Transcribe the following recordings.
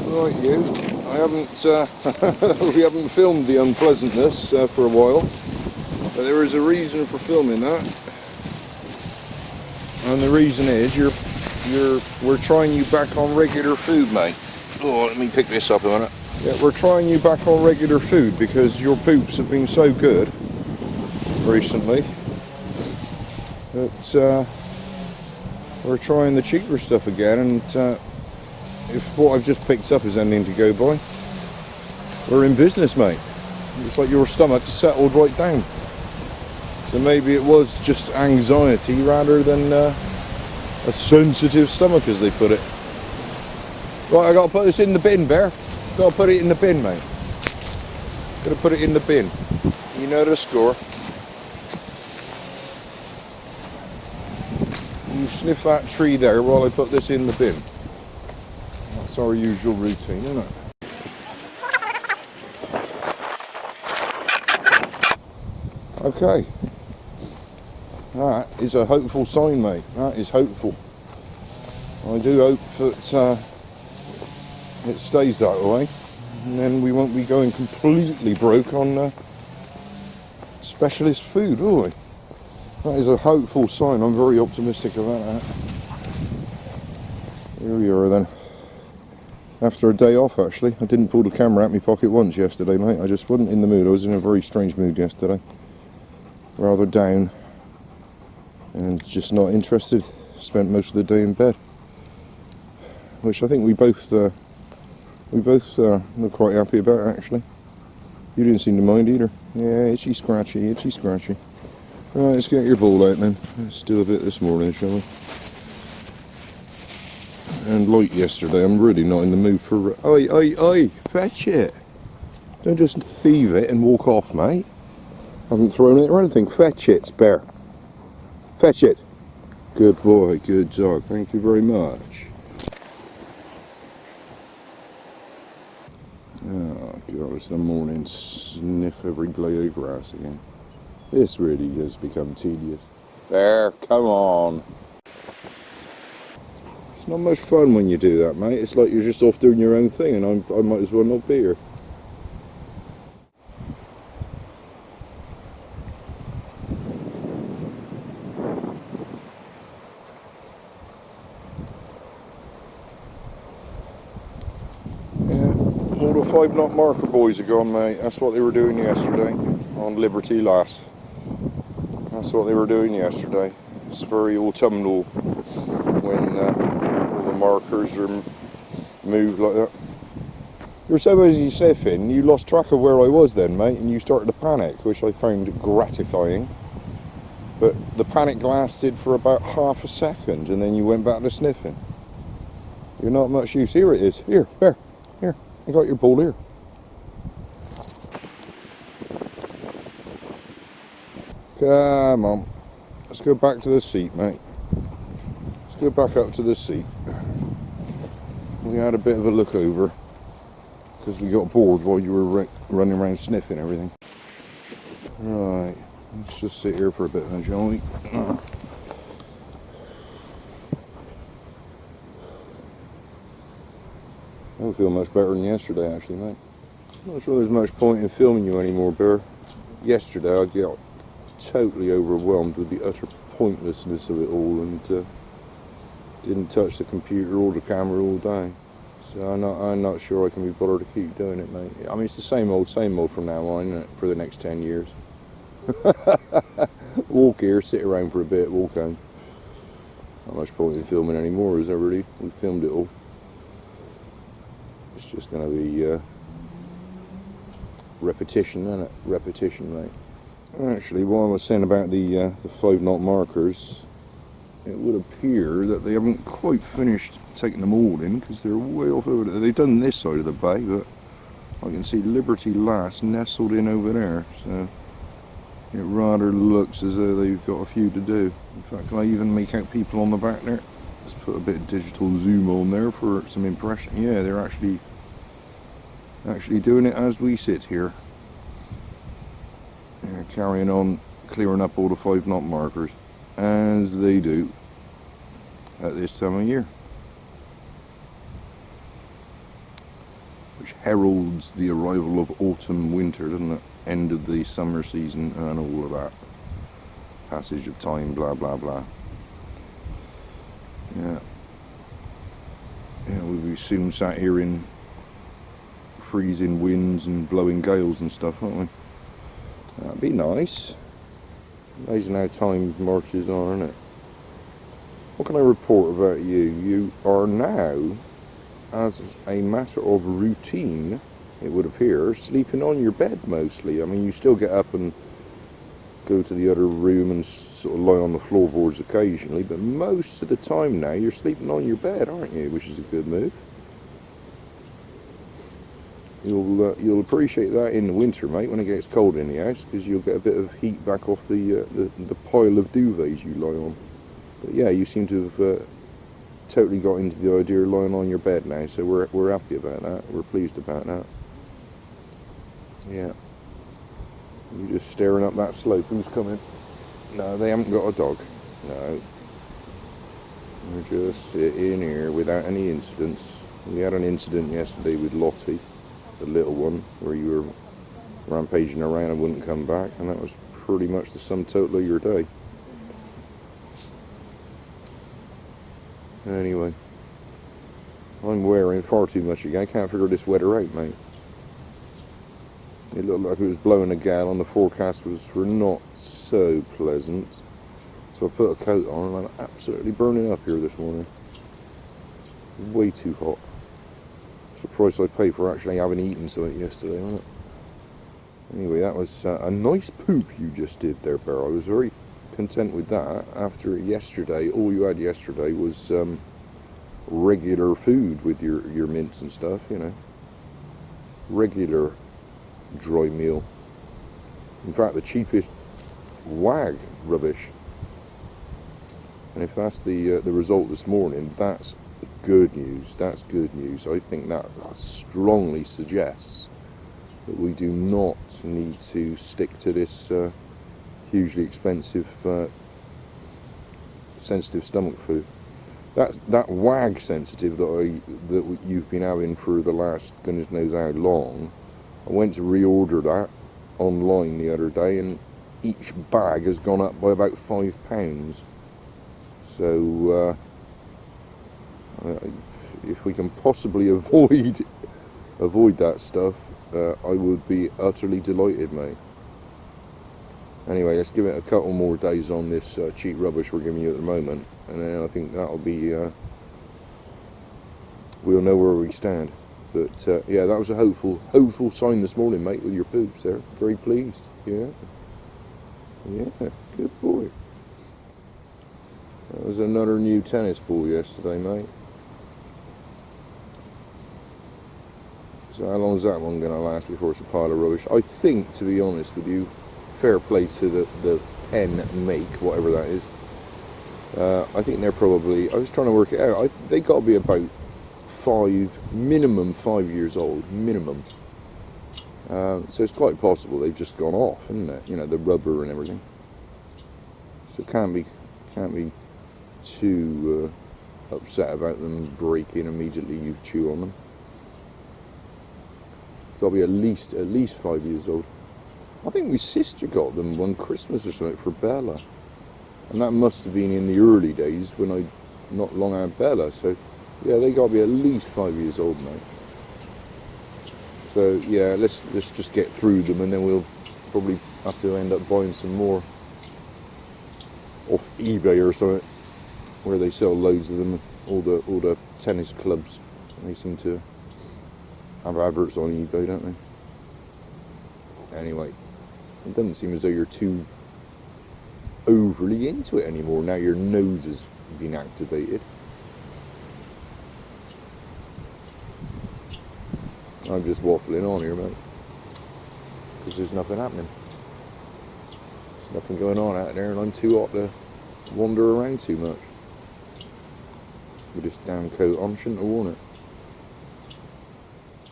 Right, you. I haven't we haven't filmed the unpleasantness for a while, but there is a reason for filming that, and the reason is we're trying you back on regular food, mate. Oh, let me pick this up a minute. Yeah, we're trying you back on regular food because your poops have been so good recently that we're trying the cheaper stuff again, and if what I've just picked up is anything to go by, we're in business, mate. It's like your stomach settled right down. So maybe it was just anxiety rather than a sensitive stomach, as they put it. Right, I gotta put this in the bin, Bear. Gotta put it in the bin, mate. Gotta put it in the bin. You know the score. You sniff that tree there while I put this in the bin. That's our usual routine, isn't it? Okay. That is a hopeful sign, mate. That is hopeful. I do hope that it stays that way, and then we won't be going completely broke on specialist food, will we? That is a hopeful sign. I'm very optimistic about that. Here we are then. After a day off, actually. I didn't pull the camera out of my pocket once yesterday, mate. I just wasn't in the mood. I was in a very strange mood yesterday. Rather down. And just not interested. Spent most of the day in bed. Which I think we both were quite happy about, actually. You didn't seem to mind either. Yeah, itchy scratchy, itchy scratchy. Right, let's get your ball out then. Let's do a bit this morning, shall we? And like yesterday, I'm really not in the mood for... Oi, fetch it! Don't just thieve it and walk off, mate. I haven't thrown it or anything. Fetch it, Bear. Fetch it. Good boy, good dog. Thank you very much. Oh God, it's the morning sniff every blade of grass again. This really has become tedious. There, come on. It's not much fun when you do that, mate. It's like you're just off doing your own thing, and I might as well not be here. Yeah, all the 5-knot marker boys are gone, mate. That's what they were doing yesterday on Liberty Lass. That's what they were doing yesterday. It's very autumnal when all the markers are moved like that. You're so busy sniffing, you lost track of where I was then, mate, and you started to panic, which I found gratifying. But the panic lasted for about half a second, and then you went back to sniffing. You're not much use. Here it is. Here, there. Here. I got your ball here. Come on. Let's go back to the seat, mate. Let's go back up to the seat. We had a bit of a look over because we got bored while you were running around sniffing everything. Right, let's just sit here for a bit then, shall we? I don't feel much better than yesterday, actually, mate. I'm not sure there's much point in filming you anymore, Bear. Yesterday I got totally overwhelmed with the utter pointlessness of it all, and didn't touch the computer or the camera all day. So I'm not sure I can be bothered to keep doing it, mate. I mean, it's the same old from now on, isn't it, for the next 10 years. Walk here, sit around for a bit, walk home. Not much point in filming anymore, is there really? We filmed it all. It's just going to be repetition, isn't it? Repetition, mate. Actually, while I was saying about the 5-knot markers, it would appear that they haven't quite finished taking them all in, because they're way off over there. They've done this side of the bay, but I can see Liberty Lass nestled in over there, so it rather looks as though they've got a few to do. In fact, can I even make out people on the back there? Let's put a bit of digital zoom on there for some impression. Yeah, they're actually doing it as we sit here. Yeah, carrying on clearing up all the 5-knot markers, as they do at this time of year. which heralds the arrival of autumn, winter, doesn't it? End of the summer season and all of that. Passage of time, blah blah blah. Yeah. Yeah, we'll be soon sat here in freezing winds and blowing gales and stuff, won't we? That'd be nice. Amazing how time marches on, isn't it? What can I report about you? You are now, as a matter of routine, it would appear, sleeping on your bed mostly. I mean, you still get up and go to the other room and sort of lie on the floorboards occasionally, but most of the time now you're sleeping on your bed, aren't you? Which is a good move. You'll appreciate that in the winter, mate, when it gets cold in the house, because you'll get a bit of heat back off the pile of duvets you lie on. But yeah, you seem to have totally got into the idea of lying on your bed now, so we're happy about that. We're pleased about that. Yeah. You're just staring up that slope. Who's coming? No, they haven't got a dog. No. We're just sitting here without any incidents. We had an incident yesterday with Lottie, the little one, where you were rampaging around and wouldn't come back, and that was pretty much the sum total of your day. Anyway, I'm wearing far too much again. I can't figure this weather out, mate. It looked like it was blowing a gale, and the forecast was for not so pleasant. So I put a coat on, and I'm absolutely burning up here this morning. Way too hot. It's the price I paid for actually having eaten something yesterday, wasn't it? Anyway, that was a nice poop you just did there, Bear. I was very content with that. After yesterday, all you had yesterday was regular food with your mints and stuff, you know. Regular dry meal. In fact, the cheapest wag rubbish. And if that's the result this morning, that's good news. That's good news. I think that strongly suggests that we do not need to stick to this hugely expensive, sensitive stomach food. That wag sensitive that you've been having for the last goodness knows how long. I went to reorder that online the other day, and each bag has gone up by about £5. So if we can possibly avoid that stuff, I would be utterly delighted, mate. Anyway, let's give it a couple more days on this cheap rubbish we're giving you at the moment, and then I think that'll be we'll know where we stand. But yeah, that was a hopeful sign this morning, mate, with your poops there. Very pleased. Yeah, good boy. That was another new tennis ball yesterday, mate. So how long is that one going to last before it's a pile of rubbish? I think, to be honest with you, fair play to the pen make, whatever that is. I think they're probably, I was trying to work it out, they got to be about minimum 5 years old, minimum. So it's quite possible they've just gone off, isn't it? You know, the rubber and everything. So can't be too upset about them breaking immediately you chew on them. It's got to be at least 5 years old. I think my sister got them one Christmas or something for Bella, and that must have been in the early days when I not long had Bella. So yeah, they got to be at least 5 years old, mate. So yeah, let's just get through them, and then we'll probably have to end up buying some more off eBay or something, where they sell loads of them. All the tennis clubs, they seem to have adverts on eBay, don't they? Anyway, it doesn't seem as though you're too overly into it anymore. Now your nose has been activated. I'm just waffling on here, mate, because there's nothing happening. There's nothing going on out there, and I'm too hot to wander around too much. With this damn coat on, shouldn't have worn it.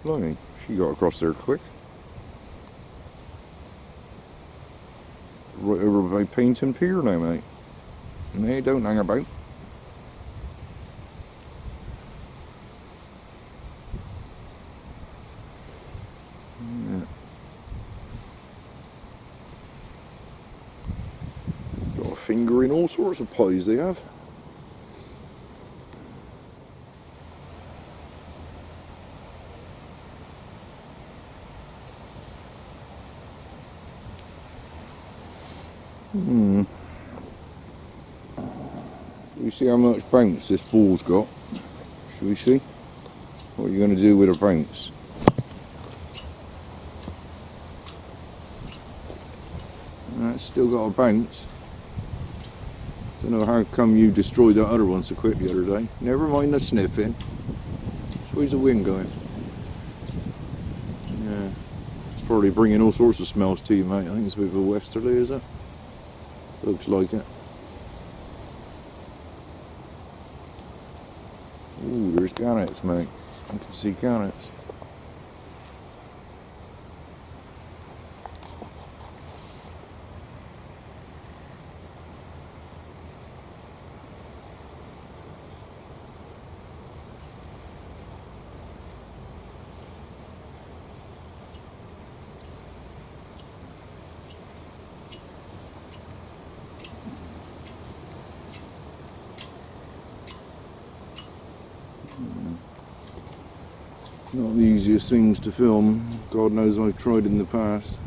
Blimey, she got across there quick. Right over by Paynton Pier now, mate. Nay, don't hang about. fingering all sorts of pies they have. You see how much bounce this ball's got? Shall we see? What are you going to do with a bounce? It's still got a bounce. Don't know how come you destroyed that other one so quick the other day. Never mind the sniffing. Where's the wind going? Yeah, it's probably bringing all sorts of smells to you, mate. I think it's a bit of a westerly, is it? Looks like it. Ooh, there's gannets, mate. I can see gannets. Not the easiest things to film. God knows I've tried in the past.